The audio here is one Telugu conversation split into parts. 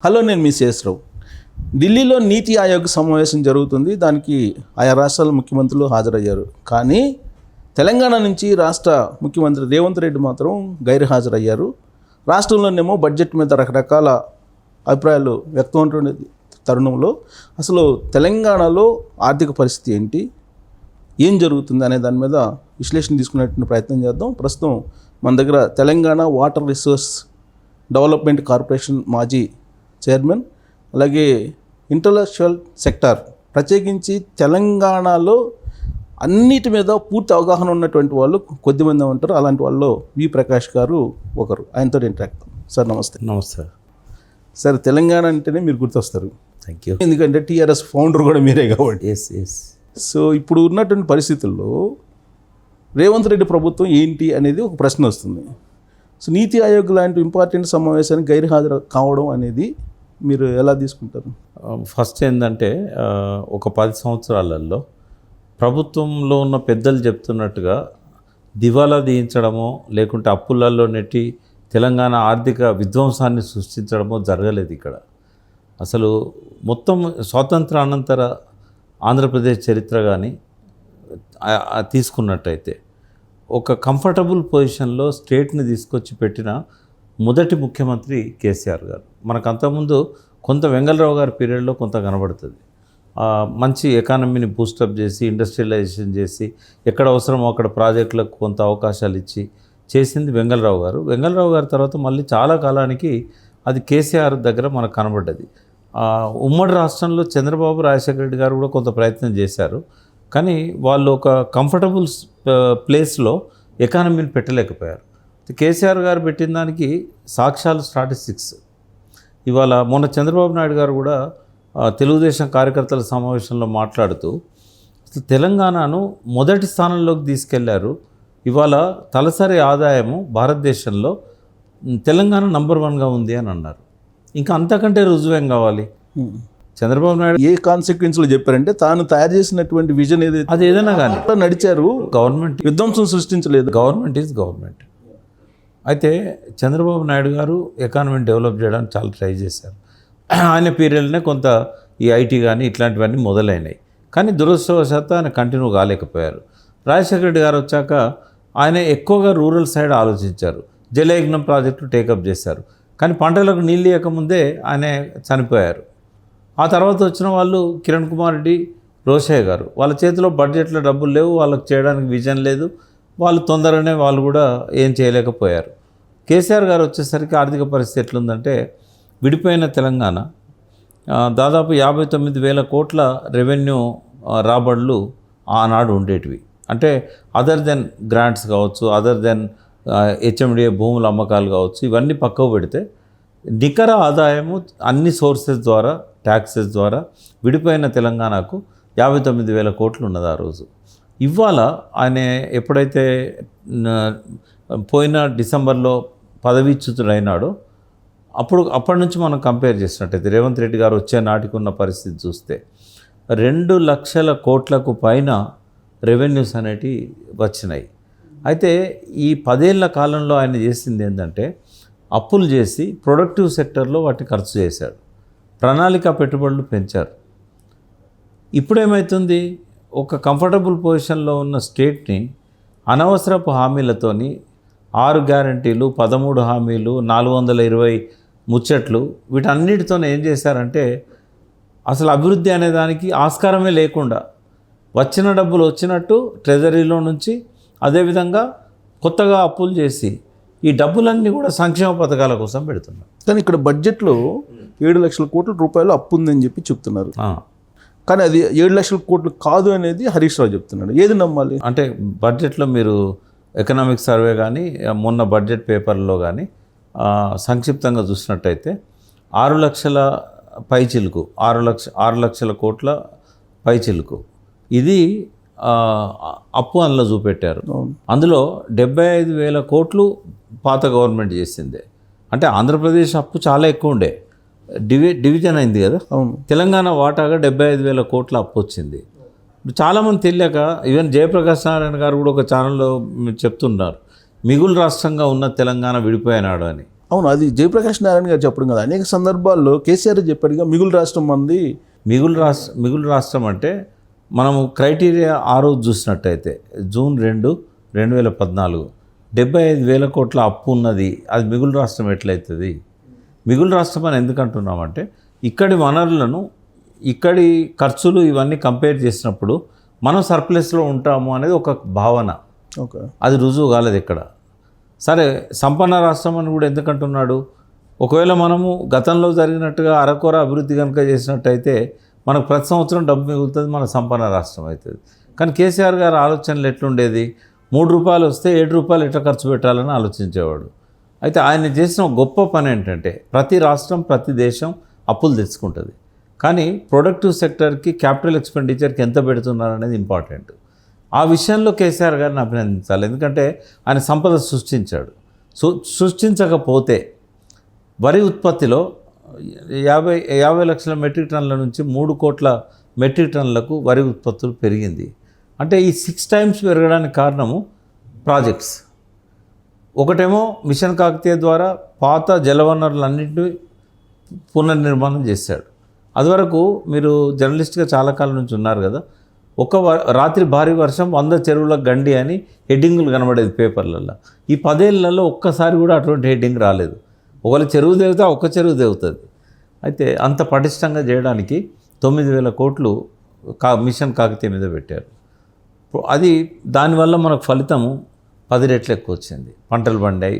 హలో, నేను మీ శేషరావు. ఢిల్లీలో నీతి ఆయోగ్ సమావేశం జరుగుతుంది. దానికి ఆయా రాష్ట్రాల ముఖ్యమంత్రులు హాజరయ్యారు. కానీ తెలంగాణ నుంచి రాష్ట్ర ముఖ్యమంత్రి రేవంత్ రెడ్డి మాత్రం గైరు హాజరయ్యారు. రాష్ట్రంలోనేమో బడ్జెట్ మీద రకరకాల అభిప్రాయాలు వ్యక్తం అవుతున్న తరుణంలో అసలు తెలంగాణలో ఆర్థిక పరిస్థితి ఏంటి, ఏం జరుగుతుంది అనే దాని మీద విశ్లేషణ తీసుకునేటువంటి ప్రయత్నం చేద్దాం. ప్రస్తుతం మన దగ్గర Telangana water resource development corporation మాజీ చైర్మన్, అలాగే ఇంటలెక్చువల్ సెక్టార్ ప్రత్యేకించి తెలంగాణలో అన్నిటి మీద పూర్తి అవగాహన ఉన్నటువంటి వాళ్ళు కొద్దిమంది ఉంటారు. అలాంటి వాళ్ళు వి ప్రకాష్ గారు ఒకరు. ఆయనతో ఇంటరాక్ట్. సార్ నమస్తే. నమస్తే సార్, తెలంగాణ అంటేనే మీరు గుర్తొస్తారు. Thank you. ఎందుకంటే టీఆర్ఎస్ ఫౌండర్ కూడా మీరే కాబట్టి. ఎస్. సో ఇప్పుడు ఉన్నటువంటి పరిస్థితుల్లో రేవంత్ రెడ్డి ప్రభుత్వం ఏంటి అనేది ఒక ప్రశ్న వస్తుంది. సో నీతి ఆయోగ్ లాంటి ఇంపార్టెంట్ సమావేశానికి గైర్హాజరు కావడం అనేది మీరు ఎలా తీసుకుంటారు? ఫస్ట్ ఏంటంటే ఒక 10 సంవత్సరాలలో ప్రభుత్వంలో ఉన్న పెద్దలు చెప్తున్నట్టుగా దివాలా తీయించడమో లేకుంటే అప్పులలో నెట్టి తెలంగాణ ఆర్థిక విధ్వంసాన్ని సృష్టించడమో జరగలేదు ఇక్కడ. అసలు మొత్తం స్వాతంత్ర అనంతర ఆంధ్రప్రదేశ్ చరిత్ర కానీ తీసుకున్నట్టయితే ఒక కంఫర్టబుల్ పొజిషన్లో స్టేట్ని తీసుకొచ్చి పెట్టిన మొదటి ముఖ్యమంత్రి కేసీఆర్ గారు. మనకు అంతకుముందు కొంత వెంగళరావు గారి పీరియడ్లో కొంత కనబడుతుంది. మంచి ఎకానమీని బూస్టప్ చేసి ఇండస్ట్రియలైజేషన్ చేసి ఎక్కడ అవసరమో అక్కడ ప్రాజెక్టులకు కొంత అవకాశాలు ఇచ్చి చేసింది వెంగళరావు గారు. వెంగళరావు గారి తర్వాత మళ్ళీ చాలా కాలానికి అది కేసీఆర్ దగ్గర మనకు కనబడ్డది. ఉమ్మడి రాష్ట్రంలో చంద్రబాబు, రాజశేఖర రెడ్డి గారు కూడా కొంత ప్రయత్నం చేశారు. కానీ వాళ్ళు ఒక కంఫర్టబుల్ ప్లేస్లో ఎకానమీని పెట్టలేకపోయారు. కేసీఆర్ గారు పెట్టిన దానికి సాక్ష్యాలు స్టాటిస్టిక్స్. ఇవాళ మొన్న చంద్రబాబు నాయుడు గారు కూడా తెలుగుదేశం కార్యకర్తల సమావేశంలో మాట్లాడుతూ తెలంగాణను మొదటి స్థానంలోకి తీసుకెళ్లారు. ఇవాళ తలసరి ఆదాయము భారతదేశంలో తెలంగాణ నంబర్ 1గా ఉంది అని అన్నారు. ఇంకా అంతకంటే రుజువేం కావాలి? చంద్రబాబు నాయుడు ఏ కాన్సిక్వెన్స్లో చెప్పారంటే తాను తయారు చేసినటువంటి విజన్ ఏదైతే అది ఏదైనా కానీ నడిచారు. గవర్నమెంట్ విధ్వంసం సృష్టించలేదు. Government is government. అయితే చంద్రబాబు నాయుడు గారు ఎకానమీని డెవలప్ చేయడానికి చాలా ట్రై చేశారు. ఆయన పీరియడ్లోనే కొంత ఈ ఐటీ కానీ ఇట్లాంటివన్నీ మొదలైనాయి. కానీ దురదృష్టవశాత్తు ఆయన కంటిన్యూ కాలేకపోయారు. రాజశేఖర రెడ్డి గారు వచ్చాక ఆయన ఎక్కువగా రూరల్ సైడ్ ఆలోచించారు. జలయజ్ఞం ప్రాజెక్టు టేకప్ చేశారు. కానీ పంటలకు నీళ్ళు ఇవ్వకముందే ఆయన చనిపోయారు. ఆ తర్వాత వచ్చిన వాళ్ళు కిరణ్ కుమార్ రెడ్డి, రోషయ్య గారు, వాళ్ళ చేతిలో బడ్జెట్లో డబ్బులు లేవు, వాళ్ళకి చేయడానికి విజన్ లేదు. వాళ్ళు తొందరగానే వాళ్ళు కూడా ఏం చేయలేకపోయారు. కేసీఆర్ గారు వచ్చేసరికి ఆర్థిక పరిస్థితి ఎట్లుందంటే విడిపోయిన తెలంగాణ దాదాపు 59,000 కోట్ల రెవెన్యూ రాబడులు ఆనాడు ఉండేటివి. అంటే అదర్ దెన్ గ్రాంట్స్ కావచ్చు, అదర్ దెన్ హెచ్ఎండిఏ భూముల అమ్మకాలు కావచ్చు, ఇవన్నీ పక్కకు పెడితే నికర ఆదాయము అన్ని సోర్సెస్ ద్వారా, ట్యాక్సెస్ ద్వారా విడిపోయిన తెలంగాణకు 59,000 కోట్లు ఉన్నది ఆ రోజు. ఇవాళ ఆయన ఎప్పుడైతే పోయిన డిసెంబర్లో పదవీచ్యుతుడైనాడో అప్పటి నుంచి మనం కంపేర్ చేసినట్టయితే రేవంత్ రెడ్డి గారు వచ్చే నాటికి ఉన్న పరిస్థితి చూస్తే 2 లక్షల కోట్లకు పైన రెవెన్యూస్ అనేటివి వచ్చినాయి. అయితే ఈ 10 ఏళ్ల కాలంలో ఆయన చేసింది ఏంటంటే అప్పులు చేసి ప్రొడక్టివ్ సెక్టర్లో వాటిని ఖర్చు చేశాడు. ప్రణాళిక పెట్టుబడులు పెంచారు. ఇప్పుడేమవుతుంది, ఒక కంఫర్టబుల్ పొజిషన్లో ఉన్న స్టేట్ని అనవసరపు హామీలతోని 6 గ్యారంటీలు, 13 హామీలు, 420 ముచ్చట్లు, వీటన్నిటితో ఏం చేశారంటే అసలు అభివృద్ధి అనే దానికి ఆస్కారమే లేకుండా వచ్చిన డబ్బులు వచ్చినట్టు ట్రెజరీలో నుంచి, అదేవిధంగా కొత్తగా అప్పులు చేసి ఈ డబ్బులన్నీ కూడా సంక్షేమ పథకాల కోసం పెడుతున్నారు. కానీ ఇక్కడ బడ్జెట్లో 7 లక్షల కోట్ల రూపాయలు అప్పు ఉందని చెప్పి చెప్తున్నారు. కానీ అది 7 లక్షల కోట్లు కాదు అనేది హరీష్ రావు చెప్తున్నాడు. ఏది నమ్మాలి? అంటే బడ్జెట్లో మీరు ఎకనామిక్ సర్వే కానీ మొన్న బడ్జెట్ పేపర్లో కానీ సంక్షిప్తంగా చూసినట్టయితే 6 లక్షల పైచిలుకు, 6 లక్షల కోట్ల పైచిలుకు ఇది అప్పు అందులో చూపెట్టారు. అందులో 75,000 కోట్లు పాత గవర్నమెంట్ చేసిందే. అంటే ఆంధ్రప్రదేశ్ అప్పు చాలా ఎక్కువ ఉండే, డివిజన్ అయింది కదా. తెలంగాణ వాటాగా 75,000 కోట్ల అప్పు వచ్చింది. చాలామంది తెలియక, ఈవెన్ జయప్రకాష్ నారాయణ గారు కూడా ఒక ఛానల్లో చెప్తున్నారు, మిగులు రాష్ట్రంగా ఉన్న తెలంగాణ విడిపోయినాడు అని. అవును, అది జయప్రకాష్ నారాయణ గారు చెప్పడం కదా, అనేక సందర్భాల్లో కేసీఆర్ చెప్పాడుగా మిగులు రాష్ట్రం మంది. మిగులు రాష్ట్రం అంటే మనము క్రైటీరియా ఆ రోజు చూసినట్టయితే జూన్ 2, 2014 75,000 కోట్ల అప్పు ఉన్నది. అది మిగులు రాష్ట్రం ఎట్లయితుంది? మిగులు రాష్ట్రం అని ఎందుకు అంటున్నామంటే ఇక్కడి వనరులను, ఇక్కడి ఖర్చులు ఇవన్నీ కంపేర్ చేసినప్పుడు మనం సర్ప్లస్లో ఉంటాము అనేది ఒక భావన. ఓకే, అది రుజువు కాలేదు ఇక్కడ. సరే, సంపన్న రాష్ట్రం అని కూడా ఎందుకంటున్నాడు? ఒకవేళ మనము గతంలో జరిగినట్టుగా అరకొర అభివృద్ధి కనుక చేసినట్టయితే మనకు ప్రతి సంవత్సరం డబ్బు మిగులుతుంది, మన సంపన్న రాష్ట్రం అవుతుంది. కానీ కేసీఆర్ గారి ఆలోచనలు ఎట్లుండేది? 3 రూపాయలు వస్తే 7 రూపాయలు ఎట్లా ఖర్చు పెట్టాలని ఆలోచించేవాడు. అయితే ఆయన చేసిన గొప్ప పని ఏంటంటే ప్రతి రాష్ట్రం, ప్రతి దేశం అప్పులు తెచ్చుకుంటుంది, కానీ ప్రొడక్టివ్ సెక్టర్కి, క్యాపిటల్ ఎక్స్పెండిచర్కి ఎంత పెడుతున్నారు అనేది ఇంపార్టెంట్. ఆ విషయంలో కేసీఆర్ గారిని అభినందించాలి, ఎందుకంటే ఆయన సంపద సృష్టించాడు. సృష్టించకపోతే వరి ఉత్పత్తిలో 50 లక్షల మెట్రిక్ టన్నుల నుంచి 3 కోట్ల మెట్రిక్ టన్నులకు వరి ఉత్పత్తులు పెరిగింది. అంటే ఈ 6 times పెరగడానికి కారణము ప్రాజెక్ట్స్. ఒకటేమో మిషన్ కాకతీయ ద్వారా పాత జలవనరులన్నింటినీ పునర్నిర్మాణం చేశాడు. అదివరకు మీరు జర్నలిస్ట్గా చాలా కాలం నుంచి ఉన్నారు కదా, రాత్రి భారీ వర్షం 100 చెరువుల గండి అని హెడ్డింగులు కనబడేది పేపర్లలో. ఈ 10 ఏళ్లలో ఒక్కసారి కూడా అటువంటి హెడ్డింగ్ రాలేదు. ఒకవేళ చెరువు దేవుతా, ఒక్క చెరువు దేవుతుంది. అయితే అంత పటిష్టంగా చేయడానికి 9,000 కోట్లు మిషన్ కాకతీయ మీద పెట్టారు. అది దానివల్ల మనకు ఫలితము 10 రెట్లు ఎక్కువ వచ్చింది. పంటలు పండాయి.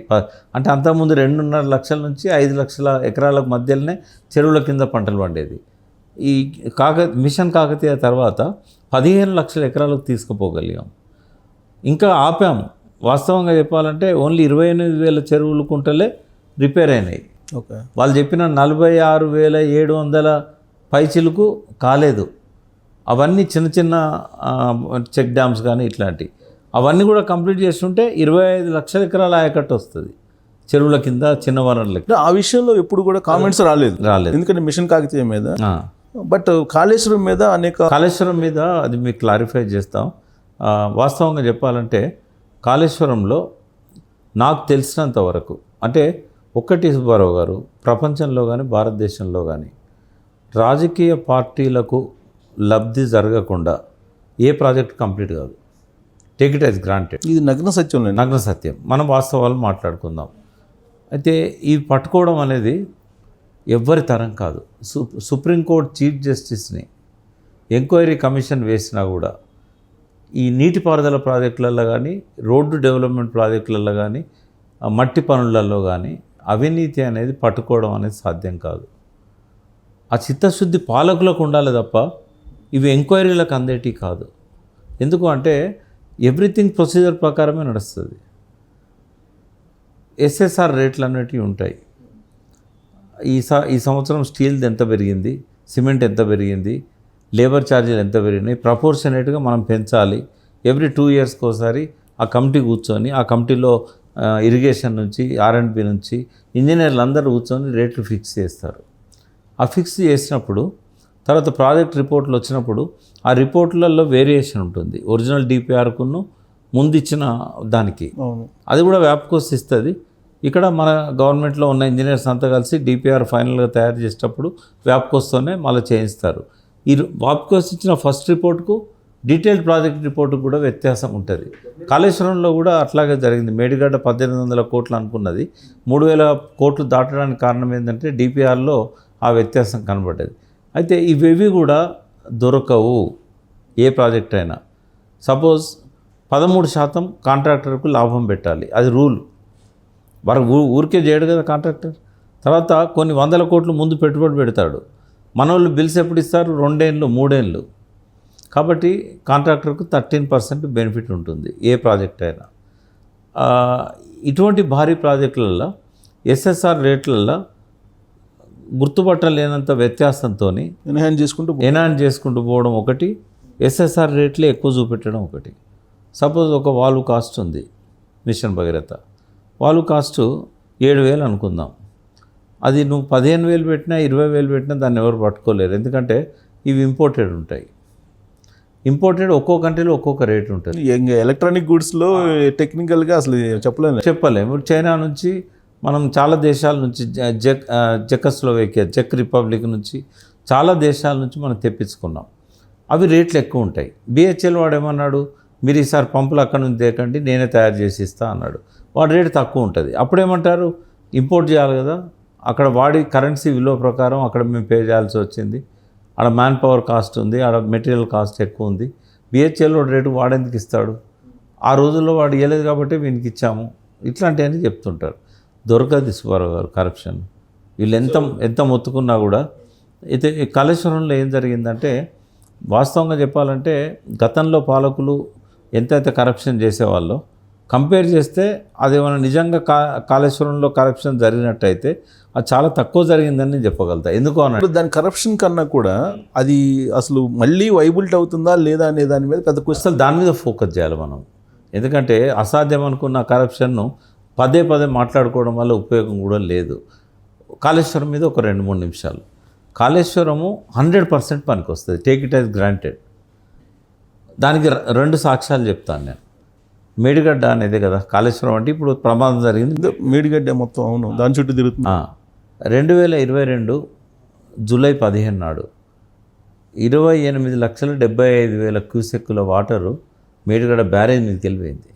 అంటే అంతకుముందు 2.5 లక్షల నుంచి 5 లక్షల ఎకరాలకు మధ్యలోనే చెరువుల కింద పంటలు పండేది. ఈ మిషన్ కాకతీయ తర్వాత 15 లక్షల ఎకరాలకు తీసుకుపోగలిగాం. ఇంకా ఆపాము. వాస్తవంగా చెప్పాలంటే ఓన్లీ 28,000 చెరువులు కుంటలే రిపేర్ అయినాయి. ఓకే, వాళ్ళు చెప్పిన 46,700 పైచిలకు కాలేదు. అవన్నీ చిన్న చిన్న చెక్ డ్యామ్స్ కానీ ఇట్లాంటివి, అవన్నీ కూడా కంప్లీట్ చేస్తుంటే 25 లక్షల ఎకరాల ఆయకట్టు వస్తుంది చెరువుల కింద, చిన్న వనరులకి. ఆ విషయంలో ఎప్పుడు కూడా కామెంట్స్ రాలేదు, ఎందుకంటే మిషన్ కాకతీయ మీద. బట్ కాళేశ్వరం మీద అది మీకు క్లారిఫై చేస్తాం. వాస్తవంగా చెప్పాలంటే కాళేశ్వరంలో నాకు తెలిసినంత వరకు, అంటే ఒక్కటి సుబ్బారావు గారు, ప్రపంచంలో కానీ భారతదేశంలో కానీ రాజకీయ పార్టీలకు లబ్ధి జరగకుండా ఏ ప్రాజెక్ట్ కంప్లీట్ కాదు. Take it as granted. ఇది నగ్న సత్యం. మనం వాస్తవాలు మాట్లాడుకుందాం. అయితే ఈ పట్టుకోవడం అనేది ఎవ్వరి తరం కాదు. సుప్రీంకోర్టు చీఫ్ జస్టిస్ని ఎంక్వైరీ కమిషన్ వేసినా కూడా ఈ నీటిపారుదల ప్రాజెక్టులలో కానీ, రోడ్డు డెవలప్మెంట్ ప్రాజెక్టులలో కానీ, మట్టి పనులలో కానీ అవినీతి అనేది పట్టుకోవడం అనేది సాధ్యం కాదు. ఆ చిత్తశుద్ధి పాలకులకు ఉండాలి తప్ప ఇవి ఎంక్వైరీలకు అందేటి కాదు. ఎందుకు అంటే ఎవ్రీథింగ్ ప్రొసీజర్ ప్రకారమే నడుస్తుంది. ఎస్ఎస్ఆర్ రేట్లు అనేటివి ఉంటాయి. ఈ సంవత్సరం స్టీల్ది ఎంత పెరిగింది, సిమెంట్ ఎంత పెరిగింది, లేబర్ ఛార్జీలు ఎంత పెరిగినాయి, ప్రపోర్షనేట్గా మనం పెంచాలి. ఎవ్రీ 2 yearsకి ఒకసారి ఆ కమిటీ కూర్చొని, ఆ కమిటీలో ఇరిగేషన్ నుంచి, R&B నుంచి ఇంజనీర్లు అందరూ కూర్చొని రేట్లు ఫిక్స్ చేస్తారు. ఆ ఫిక్స్ చేసినప్పుడు తర్వాత ప్రాజెక్ట్ రిపోర్ట్లు వచ్చినప్పుడు ఆ రిపోర్ట్లలో వేరియేషన్ ఉంటుంది. ఒరిజినల్ డిపిఆర్కును ముందు ఇచ్చిన దానికి అది కూడా వ్యాప్కోస్ ఇస్తుంది. ఇక్కడ మన గవర్నమెంట్లో ఉన్న ఇంజనీర్స్ అంతా కలిసి డిపిఆర్ ఫైనల్గా తయారు చేసేటప్పుడు వ్యాప్కోస్తోనే మళ్ళీ చేయిస్తారు. ఈ వ్యాప్కోస్ ఇచ్చిన ఫస్ట్ రిపోర్ట్కు డీటెయిల్డ్ ప్రాజెక్ట్ రిపోర్టుకు కూడా వ్యత్యాసం ఉంటుంది. కాళేశ్వరంలో కూడా అట్లాగే జరిగింది. మేడిగడ్డ 1,800 కోట్లు అనుకున్నది 3,000 కోట్లు దాటడానికి కారణం ఏంటంటే డిపిఆర్లో ఆ వ్యత్యాసం కనబడ్డది. అయితే ఇవేవి కూడా దొరకవు ఏ ప్రాజెక్ట్ అయినా. సపోజ్ 13% కాంట్రాక్టర్కు లాభం పెట్టాలి, అది రూల్. వారు ఊరికే చేయడు కదా కాంట్రాక్టర్. తర్వాత కొన్ని 100 కోట్లు ముందు పెట్టుబడి పెడతాడు. మన వాళ్ళు బిల్స్ ఎప్పుడు ఇస్తారు? 2 ఏళ్ళు 3 ఏళ్ళు. కాబట్టి కాంట్రాక్టర్కు 13% బెనిఫిట్ ఉంటుంది ఏ ప్రాజెక్ట్ అయినా. ఇటువంటి భారీ ప్రాజెక్టులలో ఎస్ఎస్ఆర్ రేట్లలో గుర్తుపట్టలేనంత వ్యత్యాసంతో ఎన్హాన్స్ చేసుకుంటూ పోవడం ఒకటి, ఎస్ఎస్ఆర్ రేట్లే ఎక్కువ చూపెట్టడం ఒకటి. సపోజ్ ఒక వాల్వ్ కాస్ట్ ఉంది మిషన్ భగీరథ, వాల్వ్ కాస్ట్ 7,000 అనుకుందాం. అది నువ్వు 15,000 పెట్టినా 20,000 పెట్టినా దాన్ని ఎవరు పట్టుకోలేరు. ఎందుకంటే ఇవి ఇంపోర్టెడ్ ఉంటాయి. ఇంపోర్టెడ్ ఒక్కో కంట్రీలో ఒక్కొక్క రేట్ ఉంటుంది. ఎలక్ట్రానిక్ గూడ్స్లో టెక్నికల్గా అసలు చెప్పలేము. చైనా నుంచి మనం చాలా దేశాల నుంచి చెక్కస్లోవేకియా చెక్ రిపబ్లిక్ నుంచి చాలా దేశాల నుంచి మనం తెప్పించుకున్నాం. అవి రేట్లు ఎక్కువ ఉంటాయి. బిహెచ్ఎల్ వాడు ఏమన్నాడు, మీరు ఈసారి పంపులు అక్కడ నుంచి తేకండి, నేనే తయారు చేసి ఇస్తా అన్నాడు. వాడి రేటు తక్కువ ఉంటుంది. అప్పుడేమంటారు, ఇంపోర్ట్ చేయాలి కదా, అక్కడ వాడి కరెన్సీ విలువ ప్రకారం అక్కడ మేము పే చేయాల్సి వచ్చింది. ఆడ మ్యాన్ పవర్ కాస్ట్ ఉంది, ఆడ మెటీరియల్ కాస్ట్ ఎక్కువ ఉంది. బిహెచ్ఎల్ వాడి రేటు వాడెందుకు ఇస్తాడు, ఆ రోజుల్లో వాడు ఇవ్వలేదు కాబట్టి వీనికి ఇచ్చాము, ఇట్లాంటివన్నీ చెప్తుంటారు. దొరకదు సుబ్బారావు గారు కరప్షన్. వీళ్ళు ఎంత మొత్తుకున్నా కూడా. అయితే కాళేశ్వరంలో ఏం జరిగిందంటే, వాస్తవంగా చెప్పాలంటే గతంలో పాలకులు ఎంతైతే కరప్షన్ చేసేవాళ్ళో కంపేర్ చేస్తే అదేమైనా నిజంగా కాళేశ్వరంలో కరప్షన్ జరిగినట్టయితే అది చాలా తక్కువ జరిగిందని నేను చెప్పగలుగుతా. ఎందుకు అన్నాడు, దాని కరప్షన్ కన్నా కూడా అది అసలు మళ్ళీ వైబిలిటీ అవుతుందా లేదా అనే దాని మీద పెద్ద క్వశ్చన్. అసలు దాని మీద ఫోకస్ చేయాలి మనం. ఎందుకంటే అసాధ్యం అనుకున్న కరప్షన్ను పదే మాట్లాడుకోవడం వల్ల ఉపయోగం కూడా లేదు. కాళేశ్వరం మీద ఒక 2-3 నిమిషాలు. కాళేశ్వరము 100% పనికి వస్తుంది, టేక్ ఇట్ యాజ్ గ్రాంటెడ్. దానికి 2 సాక్ష్యాలు చెప్తాను నేను. మేడిగడ్డ అనేది కదా కాళేశ్వరం అంటే ఇప్పుడు ప్రమాదం జరిగింది. మేడిగడ్డ మొత్తం అవును దాని చుట్టూ తిరుగుతుంది. 2022 జూలై 15 నాడు 28,75,000 క్యూసెక్కుల వాటరు మేడిగడ్డ బ్యారేజ్ మీదకి వెళ్ళిపోయింది.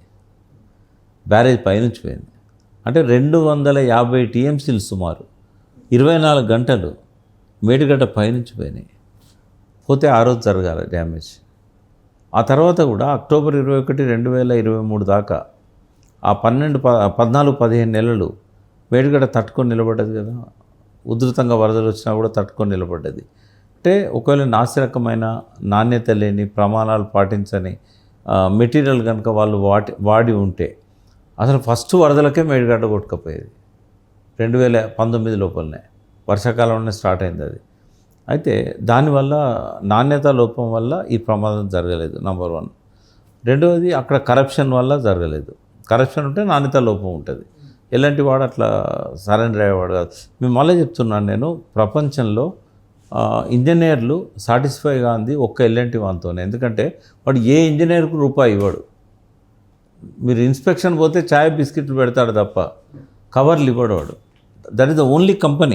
బ్యారేజ్ పైనుంచి పోయింది. అంటే 250 టీఎంసీలు సుమారు 24 గంటలు మేడిగడ్డ పైనుంచి పోయినాయి. పోతే ఆ రోజు జరగాలి డ్యామేజ్. ఆ తర్వాత కూడా అక్టోబర్ 21, 2023 దాకా ఆ 14-15 నెలలు మేడిగడ్డ తట్టుకొని నిలబడ్డది కదా. ఉధృతంగా వరదలు వచ్చినా కూడా తట్టుకొని నిలబడ్డది. అంటే ఒకవేళ నాసిరకమైన నాణ్యత లేని ప్రమాణాలు పాటించని మెటీరియల్ కనుక వాళ్ళు వాడి ఉంటే అసలు ఫస్ట్ వరదలకే మేడిగడ్డ కొట్టుకపోయేది. 2019 లోపలనే వర్షాకాలంలోనే స్టార్ట్ అయింది అది. అయితే దానివల్ల నాణ్యత లోపం వల్ల ఈ ప్రమాదం జరగలేదు, నెంబర్ 1. రెండవది అక్కడ కరప్షన్ వల్ల జరగలేదు. కరప్షన్ ఉంటే నాణ్యత లోపం ఉంటుంది. ఎలాంటి వాడు అట్లా సరెండర్ అయ్యేవాడు కాదు. మేము మళ్ళీ చెప్తున్నాను, నేను ప్రపంచంలో ఇంజనీర్లు సాటిస్ఫైగా ఉంది ఒక్క ఎల్ఎన్టీ వానితోనే. ఎందుకంటే వాడు ఏ ఇంజనీర్కు రూపాయి ఇవ్వడు. మీరు ఇన్స్పెక్షన్ పోతే చాయ్ బిస్కెట్లు పెడతాడు తప్ప కవర్లు ఇవ్వడు వాడు. That is the only company.